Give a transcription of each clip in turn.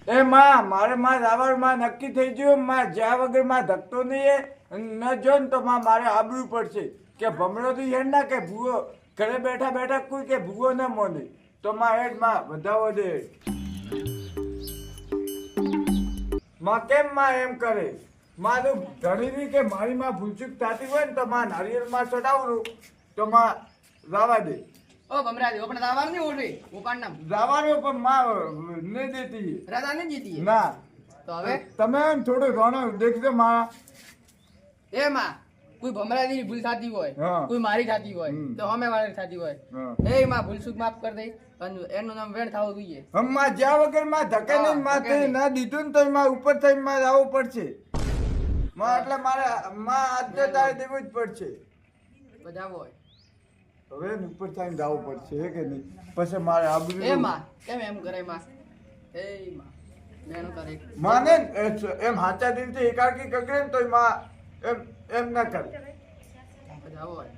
એ માં મારે માં જવાનું માં નક્કી થઈ ગયું માં જ્યાં વગર માં ધકતો નહીં ન જો ને તો માં મારે આબરું પડશે કે ભમરો તો હેડ ના કે ભૂવો ઘરે બેઠા બેઠા કોઈ કે ભૂવો ન મોને તો માં હેડ માં વધાવો દે માં કેમ માં એમ કરે માં તો ધણીની કે મારી માં ભૂલચૂક થતી હોય ને તો માં નારિયેળ માં ચડાવું તો માં જવા દે ઓ ભમરાજી આપણે દાવાનું નહીં ઓઢી ઉપાડ નામ જવાનું પણ માં નહીં દેતી રાધા નહીં જીતી ના તો હવે તમે થોડું રોનો દેખજો માં એ માં કોઈ ભમરાજીની ભૂલ થતી હોય હા. કોઈ મારી થતી હોય હમ. તો અમે વાળી થતી હોય હા. એ માં ભૂલસુક માફ કરી દઈ અને એનું નામ વેણ થવું જોઈએ હમણાં જ્યાં વગર માં ધકે નહીં માં ધકે તે નહીં. ના દીધું ને તો માં ઉપર થઈને માં આવવું પડશે માં એટલે મારે માં આજ તો તારે દેવું જ પડશે બધા હોય હવે ને ઉપર થઈને જવું પડશે હે કે નહીં પછી મારે આબરૂ એ માં કેમ એમ કરે માં એ માં મેણું કરે માને એમ હાચા દિલથી એકાકી કગરે ને તોય માં એમ ના કરે બધા હોય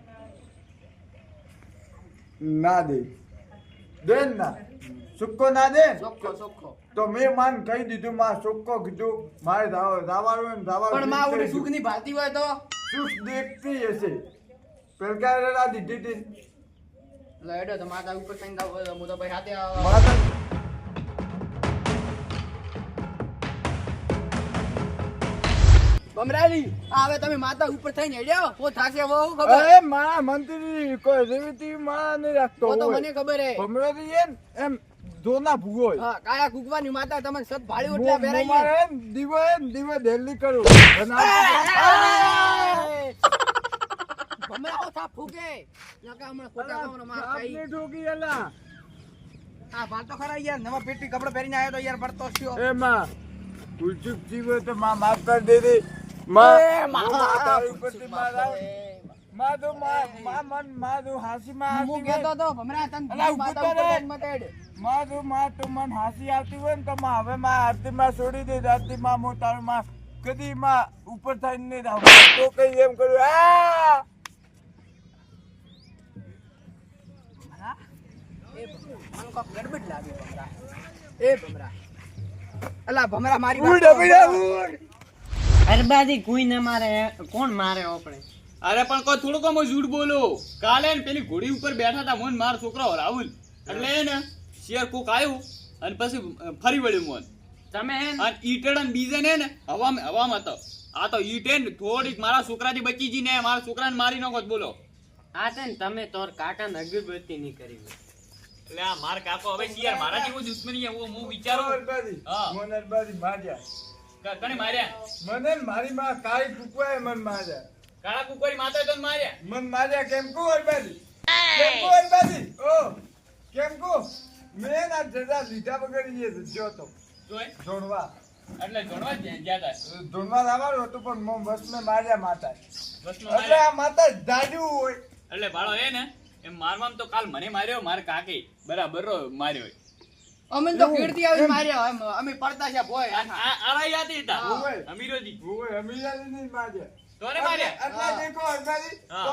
ના દે દે ને ના સુક્કો ના દે ચોખ્ખો ચોખ્ખો તો મેં માન કહી દીધું માં સુક્કો કીધું મારે દાવાનું ને પણ માં ઓલી સુખ દાવાનું ની ભાતી હોય તો સુખ દેખતી હશે પેલકા દીધી હતી લડો તો માતા ઉપર થઈને દાવ હું તો ભાઈ હાથે આવા માતા ભમરાજી હવે તમે માતા ઉપર થઈને હેડ્યો ઓ થાશે બહુ ખબર અરે માં મંત્રી કોઈ રેવતી માં નહીં રાખતો ઓ તો હોય. મને ખબર હે ભમરાજી એમ જોના ભૂગો હોય હા કાયા કુકવાની માતા તમને સત ભાળી ઉઠલા પહેરાઈ મારે દીવે દિલ્હી કરું ભમરા ઓથા ફૂકે નકા હમણાં ખોટા કામનો માર ખાઈ આપને ઠોકી એલા આ વાત તો ખરા યાર નવા પેટી કપડા પહેરીને આવ્યો તો યાર પડતો થયો એ માં ભૂલચૂક જીવો તો માં માફ કરી દે દે માં એ માં તારી ઉપરથી માં આવ. માં તો માં તો હાસી માં હું આવતી કહેતો હોય. તો ભમરા તન અલા, માતા ઉભો ઉપર રહે. થઈને મત હેડ માં તો મન હાસી આવતી હોય ને તો માં હવે માં આરતી માં છોડી દે આરતી માં હું તારું માં કદી માં ઉપર થઈને નહીં રાવ તો કઈ એમ કર્યું આ એ ભમરા મને કોક ગડબડ લાગે ભમરા એ ભમરા અલા ભમરા મારી વાત ઉડ તો અબીડા ઉડ અરબાજી કોઈ ન મારે કોણ મારે આપણે અરે પણ કોઈ થોડું કમ ઝૂઠ બોલો કાલે ને પેલી ઘોડી ઉપર બેઠા હતા મોન માર છોકરો રાહુલ એટલે ને શેર કોક આવ્યું અને પછી ફરી વળ્યું મોન તમે હે ને અને ઈટડન બીજે ને હવામાં હતો આ તો ઈટે ને થોડીક મારા છોકરાથી બચી જી ને મારા છોકરાને મારી નાખો જ બોલો આ છે ને તમે તોર કાકા ને અગરબત્તી નહીં કરી હોય. એટલે આ માર કાકો હવે શિયાર મારા જેવો દુશ્મની હું વિચારું અરબાજી હા. મોન અરબાજી માર્યા કને માર્યા મને ને મારી માં કાળી કુકવાએ મન માર્યા કાળા કુકવારી માતા તો માર્યા મન માર્યા કેમ કો અરબાજી ઓ કેમ કો મેં ના જરા લીધા વગર એ જો તો જોઈ ધોણવા એટલે ઘણવા જ ગયા હતા ધોણવા લાવવાનું હતું પણ મો બસ મેં માર્યા માતા બસમાં એટલે માર્યા. આ માતા જાજુ હોય એટલે બાળો એ ને એમ મારવામાં તો કાલ મને માર્યો માર કાકે બરાબર માર્યો અમે તો કીર્તિ આવી માર્યા અમે પડતા છે ભોય આરા યાદ હતા ઓય. અમીરોજી ઓય અમીરાજી ની માર્યા તોને માર્યા એટલે દેખો અરબાજી હા.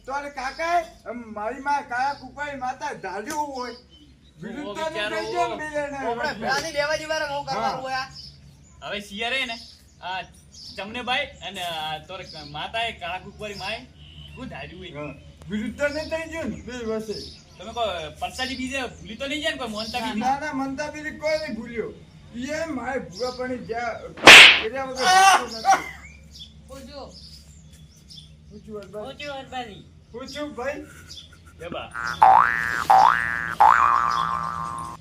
તોરે કાકા મારી માં કાયા કુકવાઈ માતા જાજુ હોય બીજું તો નહીં બિચારો. થઈ જાય ને બીજાને. આપણે ભેળાની લેવા જીવારે હું કરવાનું હોય આ? હવે શિયારે ને આ ચમનેભાઈ અને આ તોરે માતાએ કાળા કુકવારી માય શું ધાર્યું હોય હા. બીજું તો નહીં થઈ ગયું ને બે વર્ષે તમે કહો પરસાજી બીજે ભૂલી તો નહીં જાય ને કોઈ મોનતા બી ના ના મનતા બીજી કોઈ નહીં ભૂલ્યો એ મારે ભૂગા પણ જ્યાં કર્યા વગર ભૂલતો નથી. પૂછજો. પૂછ્યું અરબાજી? ઓછું અરબાજી પૂછ્યું ભાઈ જબા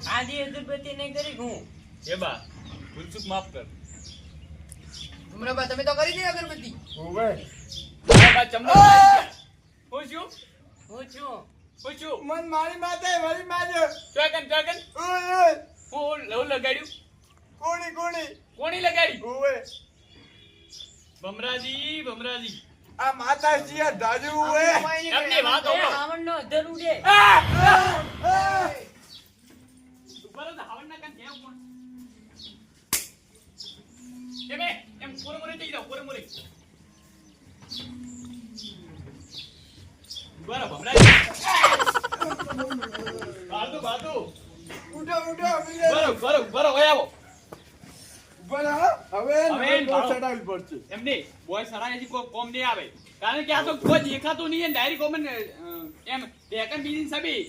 આજે અગરબત્તી નહીં કરી હું જબા ભૂલચૂક માફ કર ભમરાબા તમે તો કરી દે અગરબત્તી ઓવે બા ચમનેભાઈ પૂછ્યું પૂછ્યું મન મારી માતાએ વળી માર્યો ચોકન ઓય ઓય હું લવ લગાડ્યું કોણી કોણી લગાડી ઓવે ભમરાજી આ માતા જીયા દાજુ હોય એમની વાત એ હોભળો. હાવણનો અધર ઉડે ઉપર જ હાવણના કાન જેમ કોણ એમ કોરે મોરે થઈ જાવ કોરે મોરે બરાબર ભમરાજી બાદુ ઉઠો બરો ઓય આવો પણ હા, હવે હવે બહુ ભાડો. ચડાવવી પડશે. એમ નહીં બોય સરાયથી કોઈ કોમ નહીં આવે કારણ કે આ તો કોઈ દેખાતું નહીં ડાયરેક્ટ કોમન એમ દેખન બીજી સબી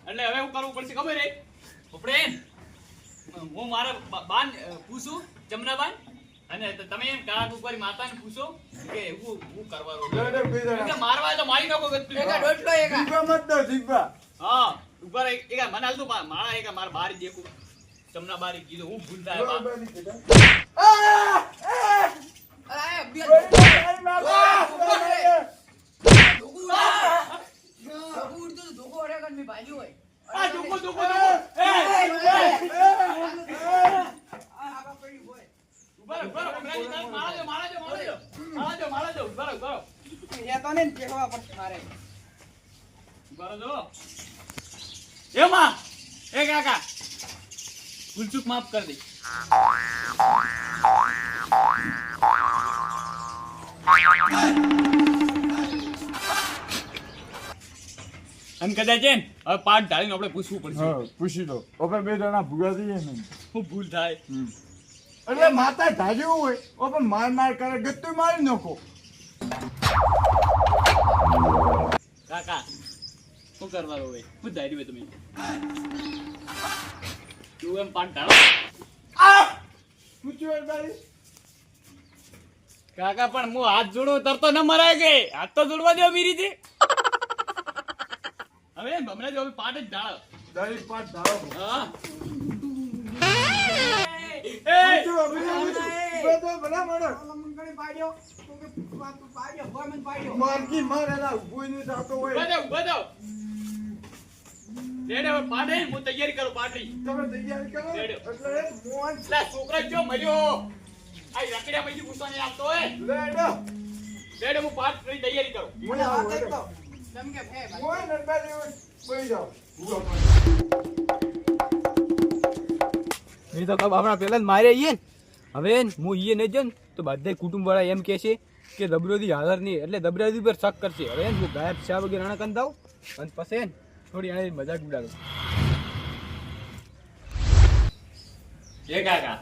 એટલે હવે હું કરવું પડશે ખબર હે આપણે હું મારા બાન પૂછું જમનાબાન અને તમે એમ કાળા કુકવારી માતાને પૂછો કે હું કરવાનો લે, લે, બીજા કેમ કે મારવા તો મારી નાખો ગતું એકા ડોટલો એકા જીભા મત દો, જીભા. હા ઉપર એક મને હાલ તો મારા એક મારા બાર દેખું જમના બારી કીધું હું ભૂલ થાય બા. બરોબર કીધું. આ! આ! અરે આ બે બરોબર, મારી માં વાહ, બા! ધોકું ઉડતું તો ધોકો અડે કન મી ભાલ્યું હોય આ ધોકો ધોકો આ ધોકો એ આગળ પડ્યું હોય ઉભા રહો, કમરાજી તારે મારા જો ઉભા રહો. એ તો ને કેવા પડશે મારે ઉભા રહો જો. એ માં એ કાકા ભૂલચૂક માફ કરી દે. અને કદાચ છે ને હવે પાઠ ઢાળીને આપણે પૂછવું પડશે હા, પૂછી લો. ઓપે બે જણા ભૂગા થઈએ ને. શું ભૂલ થાય એટલે માતા ધાર્યું હોય ઓપે માર માર કરે ગત્તુ મારી નાખો. કાકા શું કરવાનું હવે શું ધાર્યું હોય તમે તું એમ પાઠ ઢાળો આ! પૂછ્યું હોય તારી? કાકા પણ હું હાથ જોડું તરતો ન મરાય કે હાથ તો જોડવા દો મીરી થી હવે હમણાં જો પાઠ જ ઢાળો તારી પાટ ધારો. હા પૂછ્યું, પૂછ્યું. બધો ભલા માણસ. મન કરી પાડ્યો તો કે પાડ્યો હોય મન પાડ્યો મારકી માર એલા ઊભું નહીં થતો હોય. ઉભા જાઓ રેડે હવે પાઠ હે, હું તૈયારી કરું પાઠની તમે તૈયારી કરો રેડો. એટલે મોહન લે છોકરા જો મર્યો આ રકડ્યા પછી ગુસ્સો નહીં આવતો હોય લેડો. રેડે હું પાઠ કરી તૈયારી કરું મને વાત એક તો તમ કે હે ભાઈ મોહન નરબારી હોય. બોલી જાઓ. એ તો કબ આપણા પેલા જ મારે ઈએ ને હવે હું ઈએ નહીં જો ને તો બધા કુટુંબ વાળા એમ કહે છે કે દબરોદી હાજર નહીં એટલે દબરોદી પર શક કરશે હવે હું ગાયબ શા વગેરે રાણા કન દઉં અને પછી ને થોડી આને મજાક ઉડાડું એ કાકા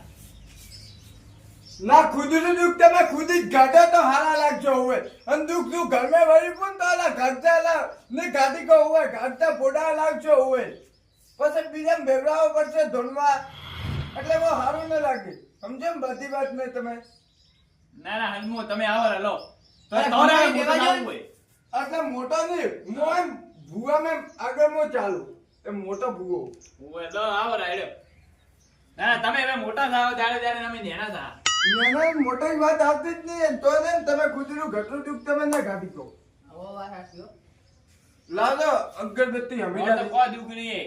ના ખુદનું દુઃખ તમે ખુદ જ ગાઢો તો હારા લાગજો હોય અને દુઃખ તું ઘરમે વળી પણ તો આલા ગાઢતા ને ગાડી કો હોય ગાઢતા ફોડા લાગજો હોય પછી બીજા ભેગડાવો પડશે ધોનવા એટલે બહુ સારું ન લાગે સમજો ને બધી વાત મેં તમે ના ના હલમો તમે આવો હલો તો અરે તમારે ભાઈ, મોટું દેવા નામ જો. હોય એટલે મોટો નહીં હું એમ ભૂવા મેં આગળ મો ચાલુ એમ મોટો ભૂવો હોય તો આવો રાયડો ના ના તમે હવે મોટા થાઓ ત્યારે ત્યારે અમે નેના થા નાના મોટી વાત આવતી જ નહીં તો ને તમે ખુદનું ઘટનું દુઃખ તમે ના ગાડી કહો હવે વાત હાસ્યો લાવો અગરબત્તી મોર તો હમીરા કોઈ દુઃખ નહીં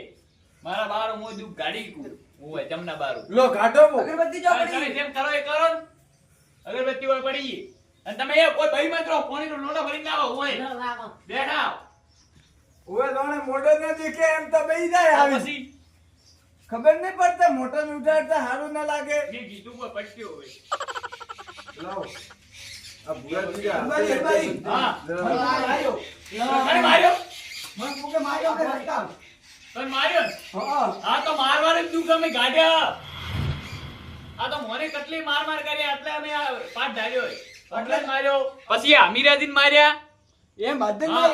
મારા બારો મો દુઃખ ગાડી કુ હોય જમના બારો લો ગાઢો બહુ. અગરબત્તી જો તમે પડી જેમ કરો એ કરો ને. અગરબત્તી વાળ પડી ગઈ અને તમે એ કોઈ ભાઈ માં પાણીનો લોટો ભરીને આવો હોય બેઠા ઓવે લોણે મોઢો ન દેખે એમ તો બેહી જાય આવો. આવી પછી ખબર નહીં પડતા મોટો ને ઉઠાડતા સારું ના લાગે મેં કીધું કોઈ પટ્યો હોય લાવો આ ભુવાજી આ ભાઈ, ભાઈ. હા. લાવો. અરે માર્યો મન મુકે માર્યો કે રસ્તા તને માર્યો ને? હા આ તો મારવાને જ દુઃખ અમે ગાઢ્યા આ તો મોને કેટલી માર માર કર્યા એટલે અમે આ પાઠ ધાર્યો હોય. એટલે જ માર્યો પછી આ અમીરાજીને માર્યા એમ બધે હા,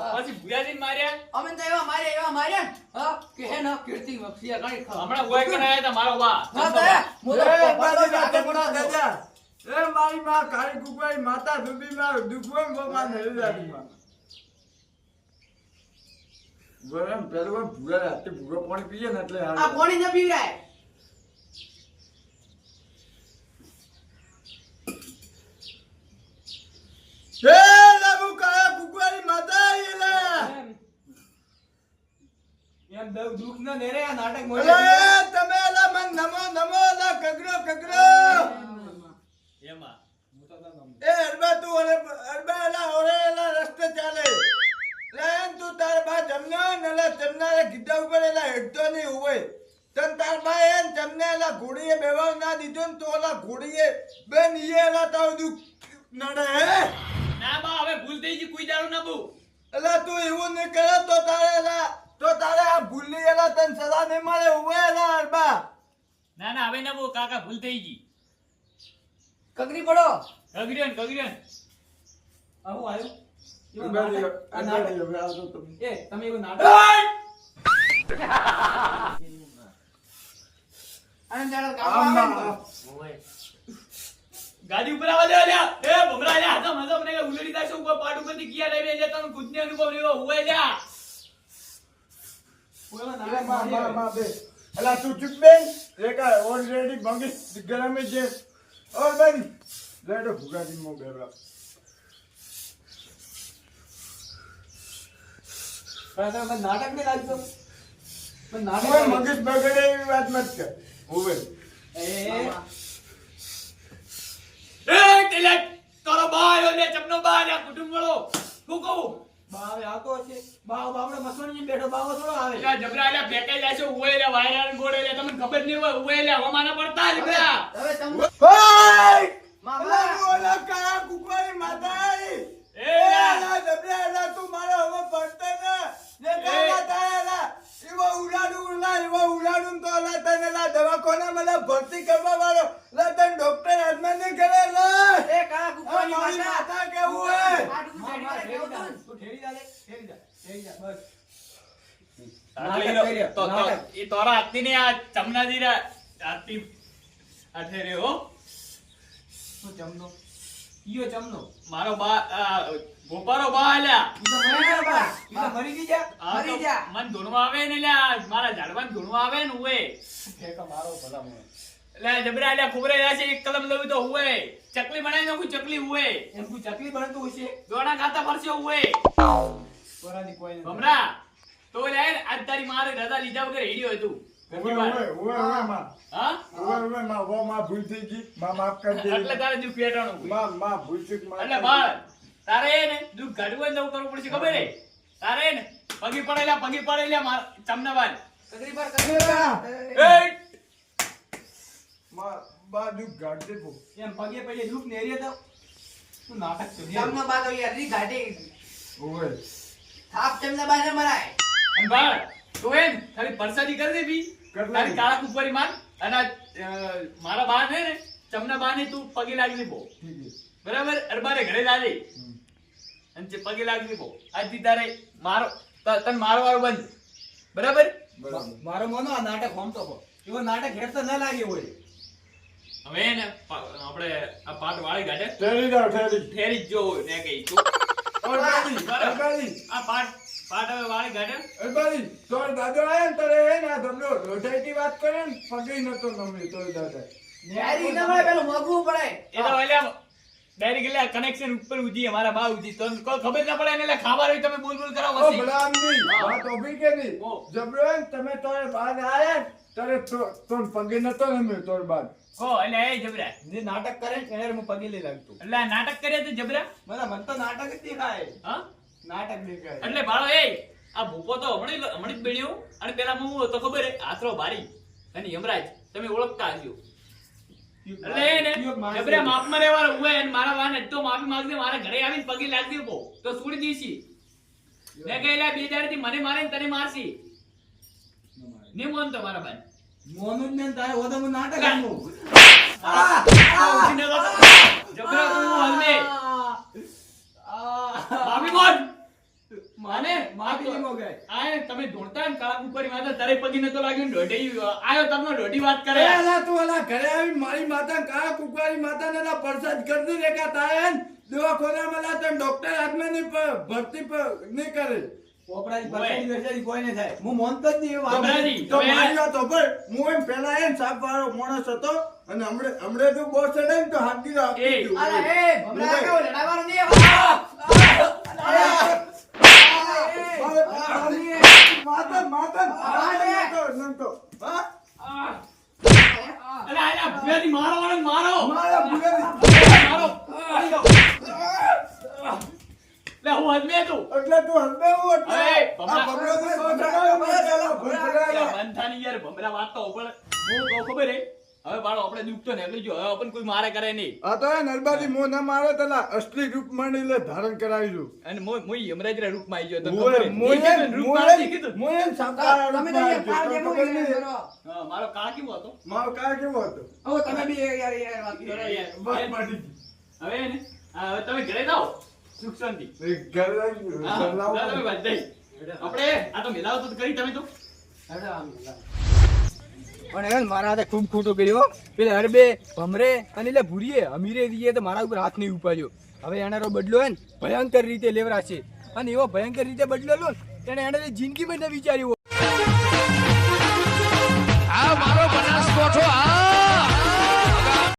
આ પછી ભુયાજીને માર્યા અમે તો એવા માર્યા ને હા કે હે ન કીર્તિ વક્ષિયા ગણી ખા હમણાં હોય કે ના આયા તા મારો બા હા તો હે મોટો એ પપ્પા બાજુ તો કાઢે આગળ મોટા પડો દાદા એ મારી માં કાળી કુકવાઈ માતા ડૂબી માં દુખવો માં નરેદારી માં ગરમ પેલો ભૂરા રાતે ભૂરો પાણી પીએ ને એટલે આ હારું. પાણી ન પીવરાય એ લાબુ કાળા કુકવાઈ માતા એલા એમ દુઃખ ના નેરે આ નાટક અરે તમે એલા મન નમો નમો એલા કગરો કગરો એમાં એ અરબા તું ઓલે અરબા એલા ઓરે એલા રસ્તે ચાલે લેન તું તાર બા જમના નલા જમનારે ગીડા ઉપર એલા હેડતો નહીં હોય તન તાર બા એન જમને એલા ઘોડીએ બેવાવ ના દીધો ને તો ઓલા ઘોડીએ બેન ઈએ એલા તાવ દુખ નડે હે ના બા હવે ભૂલ થઈ ગઈ કોઈ દારૂ ના બહુ એલા તું એવું નહીં કરે તો તારે આ ભૂલી એલા તન સદા નહીં મળે હોય એલા અરબા ના ના હવે ના બહુ કાકા ભૂલ થઈ ગઈ કગરી પડો કગરીન આવું આવ્યું એવું અંબાજી, નાટક- આ અંબાજી, નાટક- હવે આવજો તમે. એ તમે એવું નાટક અને ચાલો આમ કામ ના, આવે ને. ગાડી ઉપર આવવા દે લ્યા એ ભમરા લ્યા તો મજો મને ઉલડી દાશો ઉપર પાટ ઉપરથી કિયા લઈ લે તમે ખુદને અનુભવ લેવો હોય લ્યા કોઈ અલા, નાટક માં, બે. અલા, તું ચૂપ બેન. રેખા, already મંગી ગરમ જ છે. ઓર બેન, લેડો ભૂગાજી મો બેવડા. પણ નાટક નહીં લાગતો પણ નાટક ઓય, મંગેશ બગડે એવી વાત મત કર. ઓવે. એ એ તિલક તારો બાયો ને ચપનો બાયો કુટુંબ વાળો હું કહું બાવે આવતો હશે બાપડે મસવાની બેઠો બાવો થોડો આવે લ્યા જબરા લ્યા ફેંકાઈ જાશો ઉવે લ્યા વાયરાન ગોળે લ્યા તમને ખબર નહીં હોય ઉવે લ્યા હમાના પડતા જ લ્યા હવે તમે ઓય! મામા. અલા, તું ઓલા કાળા કુકવારી માતા આઈ. એ લ્યા. અલા, જબરા, અલા, તું મારો હવે પડતો ને. જે એ. કાળા થાય, અલા, એવો ઉડાડું તો અલા તને અલા દવાખાના મને ભરતી કરવા વાળો અલા તને ડોક્ટર હાથમાં નહીં કરે અલા. એ કાળા આ કુકવાની મારી માતા. માતા કેવું હોય? આટલું ઠેડી વાળે કેવું હતું? તું ઠેરી જા લે ઠેરી જા બસ નાટક નાટક કરી રહ્યો, તો નાટક. એ તોરા હાથથી ને આ ચમનાજી રા હાથથી આઠે રે હો શું ચમનો ઈયો ચમનો મારો બા ગોપારો બા લ્યા ઈ તો મરી ગયા બા ઈ તો મરી ગઈ જા આ તો મરી જા. મન ધૂણવા આવે ને લ્યા મારા ઝાડવાન ધૂણવા આવે ને ઉવે ફેંકા મારો ભલા મને લે જબરા લ્યા ખુબરે રહ્યા છે એક કલમ લેવી તો ઉવે ચકલી બનાવી નાખું ચકલી ઉવે એમ કોઈ ચકલી બનતું હશે દોણા ખાતા ફરશે ઉવે પોરાની કોઈ નથી. ભમરા તો લે આજ તારી મારે રજા લીધા વગર હેડ્યો હતું ઓવે, માં. હા ઓવે, માં, વો માં ભૂલ થઈ ગઈ. માં માફ કરી દે. એટલે તારે દુઃખ પેટાણું માં ભૂલ ચૂક માફ એટલે કરી બાળ તારે હે ને દુઃખ કાઢવું હોય ને તો એવું કરવું પડશે ખબર હે તારે હે ને પગી પડેલા માર ચમનાવાન કગરી પર કગરી પર. એ માં, બા દુઃખ ગાઢ દે બહુ. એમ પગે પગે દુઃખ નેરીએ તો તું નાટક કરી ચમનો બાતો યાર રી ઘાટી. ઓવે. થાપ ચમના બાને મરાય. અને બાળ તો હે ને ખાલી પરસાદી કરી દેવી કરી તારી દે. કાળા કુંવરી માન અને મારા બા ને ચમના બા ને તું પગે લાગી દેબો ઠીક છે. બરાબર અરબારે ઘરે લાજે અને જે પગે લાગી દેબો આજથી તારે મારો તને મારવાનું બંધ બરાબર બરાબર. મારો મોનો આ નાટક હોમતો હો એવો નાટક હેડતો ન લાગે હોય હવે હે ને આપણે આ પાટ વાળી ગાડે ઠેરી જાઓ, ઠેરી. ફેરી જ જો ને કઈ તું અરબાજી, બરાબર. અરબાજી, આ પાટ હવે વાળી ગાડે અરબાજી, તોય દાદો આયો ને તારે હે ને આ ધમલો રોઢાઈથી વાત કરે ને પગે નતો નમ્યો તોય દાદા. યારી ન મળે પેલું મોગવું પડે. એ તો એટલે ડાયરેક્ટ એટલે કનેક્શન ઉપર ઉજી અમારા બા ઉજી તો કોઈ ખબર ના પડે ને એટલે ખાવા રહી તમે બોલ બોલ કરાવો ઓ વસી. ભલા આમની, હા. વાત ઊભી કે નહીં? ઓ. જબરો હે ને તમે તોય બાદ આયા ને તારે તોય પગે નતો નમ્યો તોય બાદ. હો એટલે એ જબરા જે નાટક કરે ને એને હું પગે લઈ લાગતો એટલે આ નાટક કરે તો જબરા મને તો નાટક જ દેખાય હા નાટક દેખાય એટલે બાળો એ આ ભૂપો તો હમણાં જ બન્યો અને પેલા હું તો ખબર હે આથરો ભારી અને યમરાજ તમે ઓળખતા હશો એટલે એ ને જબરા માફમાં રહેવાનું હોય અને મારા વાને તો માફી માંગજે મારા ઘરે આવીને પગે લાગી દેવો તો છોડી દીશી મેં કહેલા બે દાડથી મને મારે ને તને મારશી નહીં મોન તો મારા ભાઈ મોનું જ ને તારે ઓદા હું નાટક આનું જબરા તું હલમે માફી મોન માને માફી નહીં મોગાય આ તમે ધોળતા ને કાળા કુકરી માં તારે પગી નતો લાગ્યો ને દોઢી આયો તમને દોઢી વાત કરે એ અલા તું અલા ઘરે આવીને મારી માતા કાળા કુકવારી માતાને અલા પરસાદ કરતી રેખા તારે ને દવાખાનામાં લા તને ડોક્ટર હાથમાં નહીં ભરતી નહીં કરે. પોપડાની પરસાદી વેચાતી કોઈ નહીં થાય હું મોનતો જ નહીં એ વાત. જબરાજી. તો મારી વાત હોભળ. હું એમ પેલા એમ સાપ વાળો માણસ હતો અને હમણે તું બોસ ચડે ને તો હાથ દીધો આપી એ. દીધું. અલા એ ભમરા કેવો લડાવવાનો નહીં આવે. નમતો. હા? અરે આ ભૂયાથી મારો વાળો ને મારો મારા ભૂલેથી. મારો લે હું હદમે તું એટલે તું હસબે હું એટલે. અરે, આ ભમરો તો સો ચડાવ્યો, મેં પેલા ભૂલ ચડાવ્યો. બંધાની યાર ભમરા વાત તો ઉપર હું કહું ખબર હે હવે બાળો આપણે દુઃખ તો નીકળી ગયો હવે આપણને કોઈ મારે કરે નહીં આ તો નરબાજી મો ના મારે તલા અસલી રૂપ માંડી લે ધારણ કરાવ્યું અને મોય યમરાજના રૂપમાં આવી ગયો તો મોએ રૂપ માંડી કીધું સાકાર તમે તો અહીંયા પાડ દેવો યાર કરો. હા, મારો કાળ કેવો હતો મારો કાળ કેવો હતો હવે તમે બી યાર વાત કરો અરે યાર, બસ માંડી હવે ને હવે તમે ઘરે જાઓ સુખ શાંતિ ગઈ. ઘર લાગ્યું. હા, ઘર લાવો. જાઓ તમે બધાય. આપણે આ તો મિલાવ તો કરી તમે તો પણ હેને મારા હાથે ખૂબ ખોટું કર્યું હો. પેલે હરબે ભમરે અને એટલે ભૂરીએ અમીરે દીએ તો મારા ઉપર હાથ નહીં ઉપાડ્યો. હવે એનારો બદલો હે ને ભયંકર રીતે લેવરાશે અને એવો ભયંકર રીતે બદલો લો ને એને એને જિંદગીમાં ન વિચાર્યું હોય.